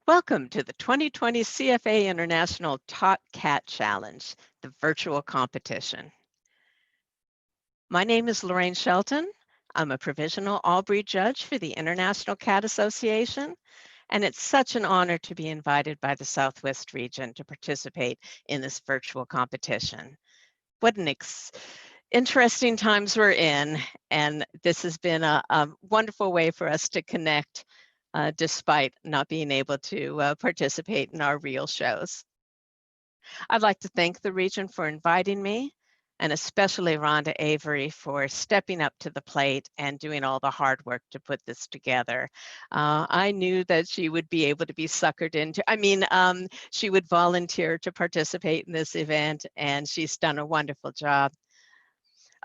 Welcome to the 2020 CFA International Top Cat Challenge, the virtual competition. My name is Lorraine Shelton. I'm a provisional all-breed judge for the International Cat Association, and it's such an honor to be invited by the Southwest region to participate in this virtual competition. What an interesting times we're in, and this has been a wonderful way for us to connect despite not being able to participate in our real shows. I'd like to thank the region for inviting me, and especially Rhonda Avery for stepping up to the plate and doing all the hard work to put this together. I knew that she would be able to be suckered into, she would volunteer to participate in this event, and she's done a wonderful job.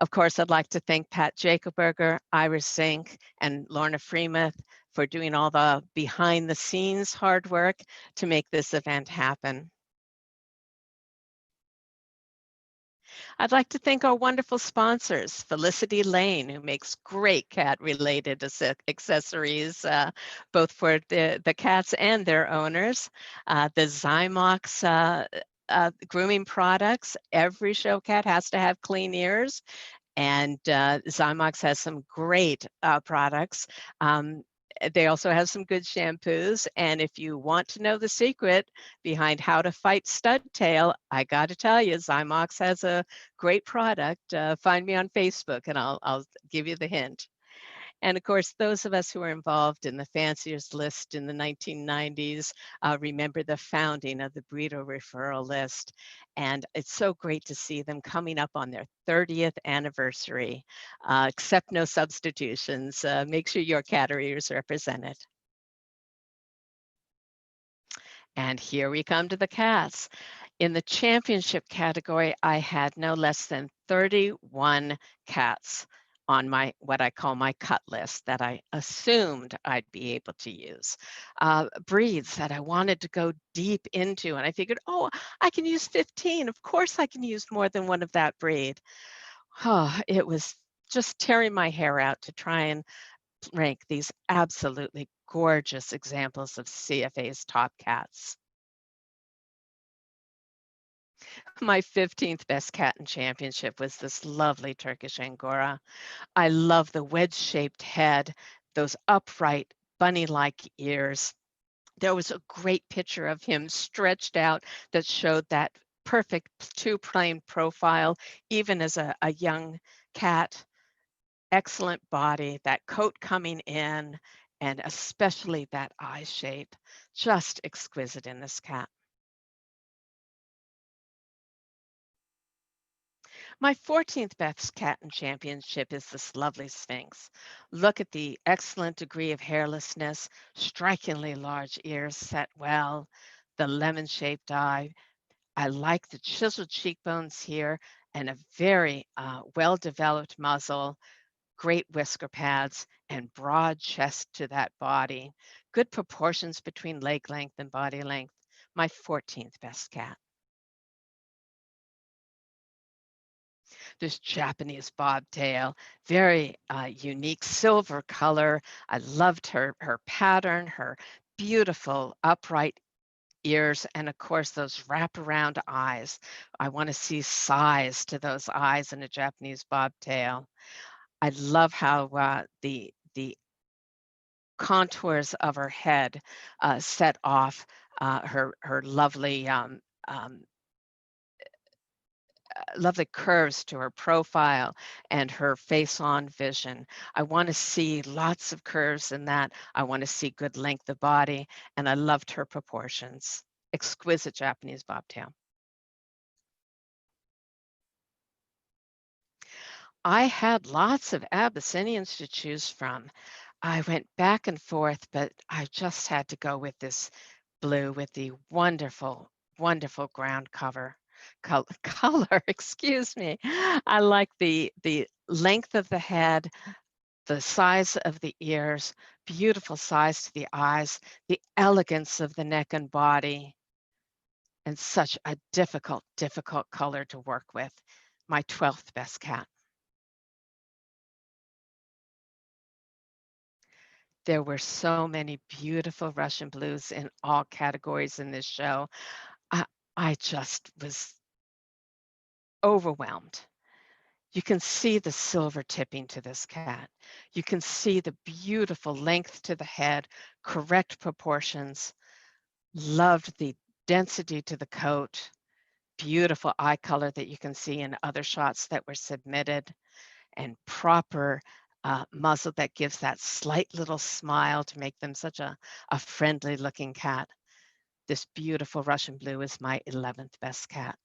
Of course, I'd like to thank Pat Jacobberger, Iris Zink, and Lorna Freemuth for doing all the behind the scenes hard work to make this event happen. I'd like to thank our wonderful sponsors, Felicity Lane, who makes great cat-related accessories, both for the cats and their owners, the Zymox grooming products. Every show cat has to have clean ears, and Zymox has some great products. They also have some good shampoos, and if you want to know the secret behind how to fight stud tail, I got to tell you, Zymox has a great product. Find me on Facebook, and I'll give you the hint. And of course, those of us who were involved in the fanciers list in the 1990s remember the founding of the Breeder Referral List. And it's so great to see them coming up on their 30th anniversary. Accept no substitutions. Make sure your cattery is represented. And here we come to the cats. In the championship category, I had no less than 31 cats on my what I call my cut list that I assumed I'd be able to use. Breeds that I wanted to go deep into, and I figured, oh, I can use 15. Of course I can use more than one of that breed. Oh, it was just tearing my hair out to try and rank these absolutely gorgeous examples of CFA's top cats. My 15th best cat in championship was this lovely Turkish Angora. I love the wedge-shaped head, those upright bunny-like ears. There was a great picture of him stretched out that showed that perfect two-plane profile, even as a young cat. Excellent body, that coat coming in, and especially that eye shape. Just exquisite in this cat. My 14th best cat in championship is this lovely Sphinx. Look at the excellent degree of hairlessness, strikingly large ears set well, the lemon-shaped eye. I like the chiseled cheekbones here and a very well-developed muzzle, great whisker pads, and broad chest to that body. Good proportions between leg length and body length. My 14th best cat. This Japanese bobtail, very unique silver color. I loved her pattern, her beautiful upright ears, and of course those wraparound eyes. I want to see size to those eyes in a Japanese bobtail. I love how the contours of her head set off her lovely lovely curves to her profile and her face-on vision. I want to see lots of curves in that. I want to see good length of body, and I loved her proportions. Exquisite Japanese bobtail. I had lots of Abyssinians to choose from. I went back and forth, but I just had to go with this blue with the wonderful, wonderful ground color, excuse me. I like the length of the head, the size of the ears, beautiful size to the eyes, the elegance of the neck and body, and such a difficult color to work with. My 12th best cat. There were so many beautiful Russian blues in all categories in this show. I, I just was overwhelmed. You can see the silver tipping to this cat. You can see the beautiful length to the head, correct proportions. Loved the density to the coat, beautiful eye color that you can see in other shots that were submitted, and proper muzzle that gives that slight little smile to make them such a friendly looking cat. This beautiful Russian blue is my 11th best cat.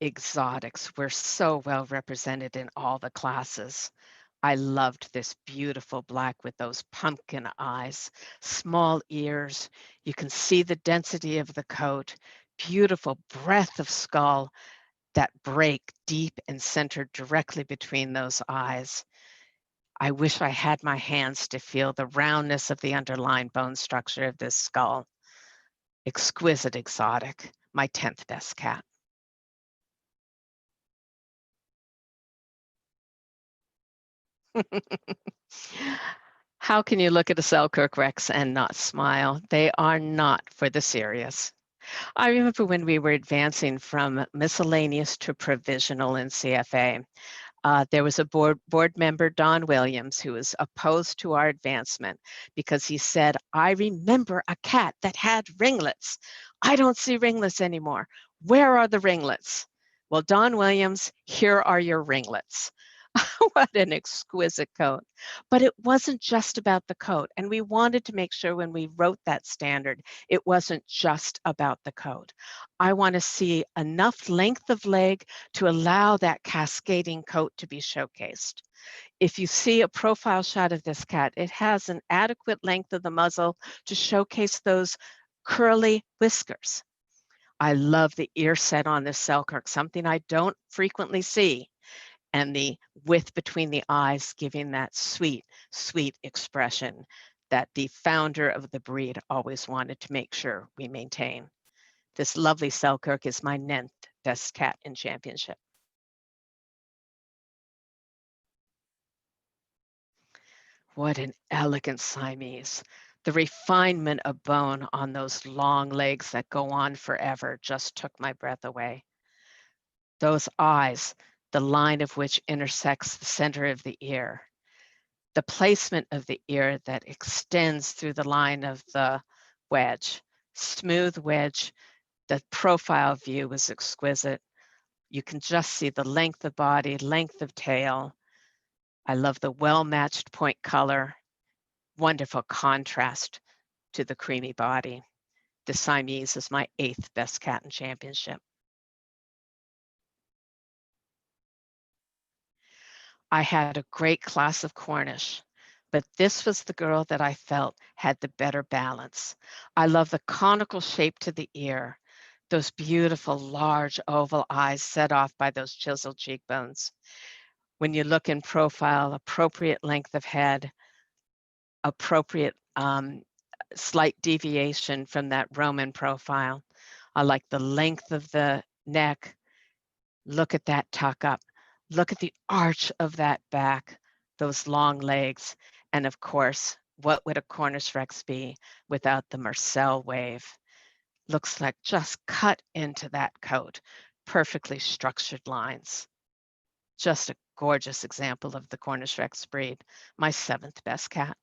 Exotics were so well represented in all the classes. I loved this beautiful black with those pumpkin eyes, small ears. You can see the density of the coat, beautiful breadth of skull, that break deep and centered directly between those eyes. I wish I had my hands to feel the roundness of the underlying bone structure of this skull. Exquisite exotic, my 10th best cat. How can you look at a Selkirk Rex and not smile? They are not for the serious. I remember when we were advancing from miscellaneous to provisional in CFA, there was a board member, Don Williams, who was opposed to our advancement because he said, I remember a cat that had ringlets. I don't see ringlets anymore. Where are the ringlets? Well, Don Williams, here are your ringlets. What an exquisite coat. But it wasn't just about the coat. And we wanted to make sure when we wrote that standard, it wasn't just about the coat. I want to see enough length of leg to allow that cascading coat to be showcased. If you see a profile shot of this cat, it has an adequate length of the muzzle to showcase those curly whiskers. I love the ear set on this Selkirk, something I don't frequently see, and the width between the eyes giving that sweet, sweet expression that the founder of the breed always wanted to make sure we maintain. This lovely Selkirk is my 9th best cat in championship. What an elegant Siamese. The refinement of bone on those long legs that go on forever just took my breath away. Those eyes, the line of which intersects the center of the ear, the placement of the ear that extends through the line of the wedge, smooth wedge, the profile view was exquisite. You can just see the length of body, length of tail. I love the well-matched point color, wonderful contrast to the creamy body. The Siamese is my 8th best cat in championship. I had a great class of Cornish, but this was the girl that I felt had the better balance. I love the conical shape to the ear, those beautiful large oval eyes set off by those chiseled cheekbones. When you look in profile, appropriate length of head, appropriate slight deviation from that Roman profile. I like the length of the neck. Look at that tuck up. Look at the arch of that back, those long legs. And of course, what would a Cornish Rex be without the Marcel wave? Looks like just cut into that coat, perfectly structured lines. Just a gorgeous example of the Cornish Rex breed, my 7th best cat.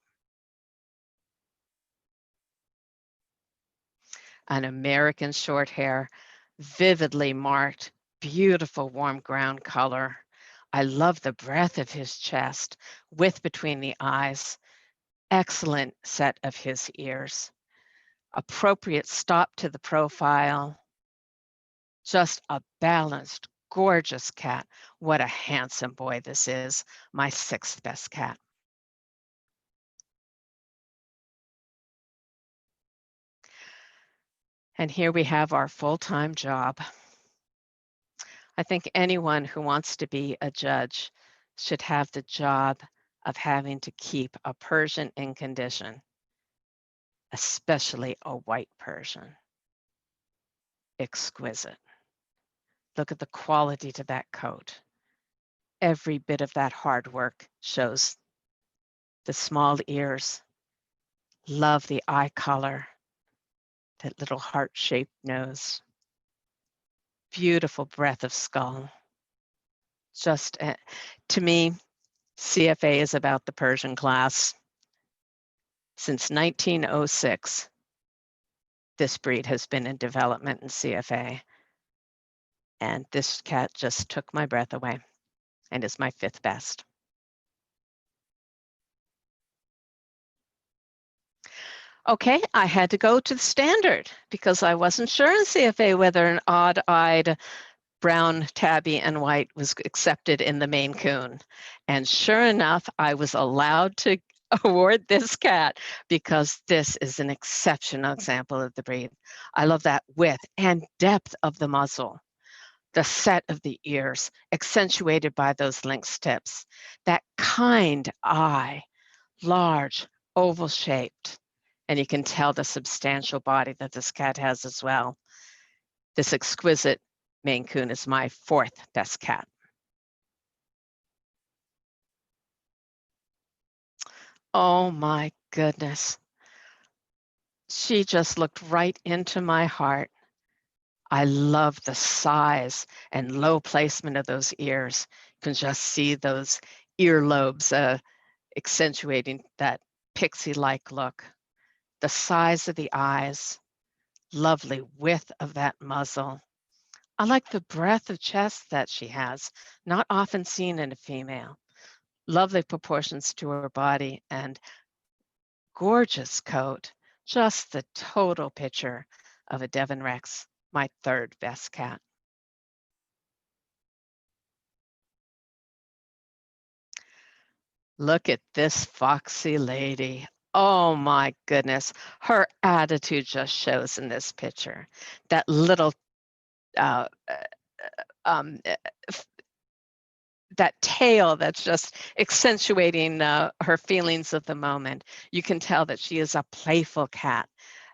An American short hair, vividly marked, beautiful warm ground color. I love the breadth of his chest, width between the eyes, excellent set of his ears, appropriate stop to the profile, just a balanced, gorgeous cat. What a handsome boy this is, my 6th best cat. And here we have our full-time job. I think anyone who wants to be a judge should have the job of having to keep a Persian in condition, especially a white Persian. Exquisite. Look at the quality to that coat. every bit of that hard work shows. The small ears, love the eye color, that little heart-shaped nose, beautiful breadth of skull. Just, to me, CFA is about the Persian class. Since 1906, this breed has been in development in CFA. And this cat just took my breath away and is my 5th best. Okay, I had to go to the standard because I wasn't sure in CFA whether an odd-eyed brown, tabby, and white was accepted in the Maine Coon. And sure enough, I was allowed to award this cat because this is an exceptional example of the breed. I love that width and depth of the muzzle, the set of the ears, accentuated by those lynx tips, that kind eye, large, oval-shaped, and you can tell the substantial body that this cat has as well. This exquisite Maine Coon is my 4th best cat. Oh my goodness. She just looked right into my heart. I love the size and low placement of those ears. You can just see those earlobes accentuating that pixie-like look. The size of the eyes, lovely width of that muzzle. I like the breadth of chest that she has, not often seen in a female. Lovely proportions to her body and gorgeous coat. Just the total picture of a Devon Rex, my 3rd best cat. Look at this foxy lady. Oh my goodness. Her attitude just shows in this picture. That little uh, um, that tail that's just accentuating her feelings of the moment. You can tell that she is a playful cat.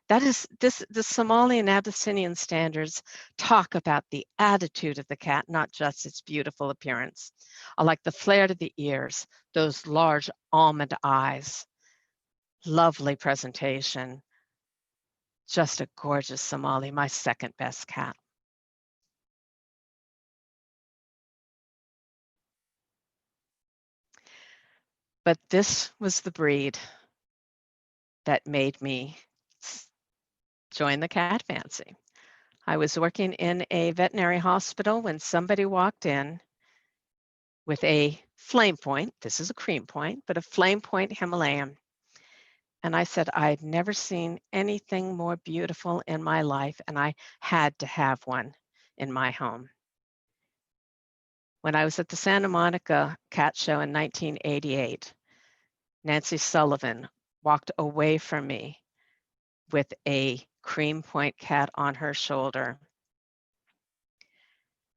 That is, the Somali and Abyssinian standards talk about the attitude of the cat, not just its beautiful appearance. I like the flare to the ears, those large almond eyes, lovely presentation. Just a gorgeous Somali, my 2nd best cat. But this was the breed that made me join the cat fancy. I was working in a veterinary hospital when somebody walked in with a flame point. This is a cream point, but a flame point Himalayan. And I said, I'd never seen anything more beautiful in my life, and I had to have one in my home. When I was at the Santa Monica Cat Show in 1988, Nancy Sullivan walked away from me with a cream point cat on her shoulder.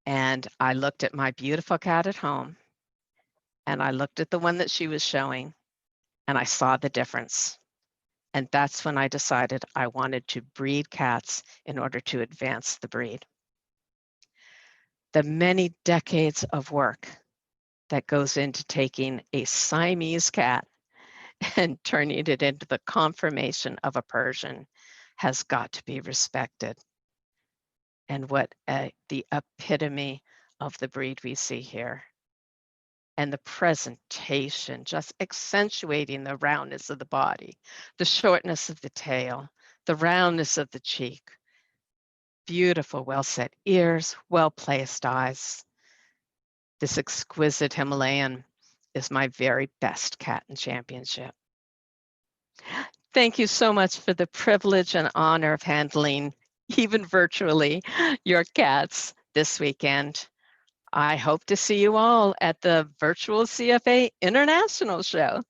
And I looked at my beautiful cat at home, and I looked at the one that she was showing, and I saw the difference. And that's when I decided I wanted to breed cats in order to advance the breed. The many decades of work that goes into taking a Siamese cat and turning it into the conformation of a Persian has got to be respected. And what the epitome of the breed we see here. And the presentation, just accentuating the roundness of the body, the shortness of the tail, the roundness of the cheek. Beautiful, well-set ears, well-placed eyes. This exquisite Himalayan is my very best cat in championship. Thank you so much for the privilege and honor of handling, even virtually, your cats this weekend. I hope to see you all at the virtual CFA International Show.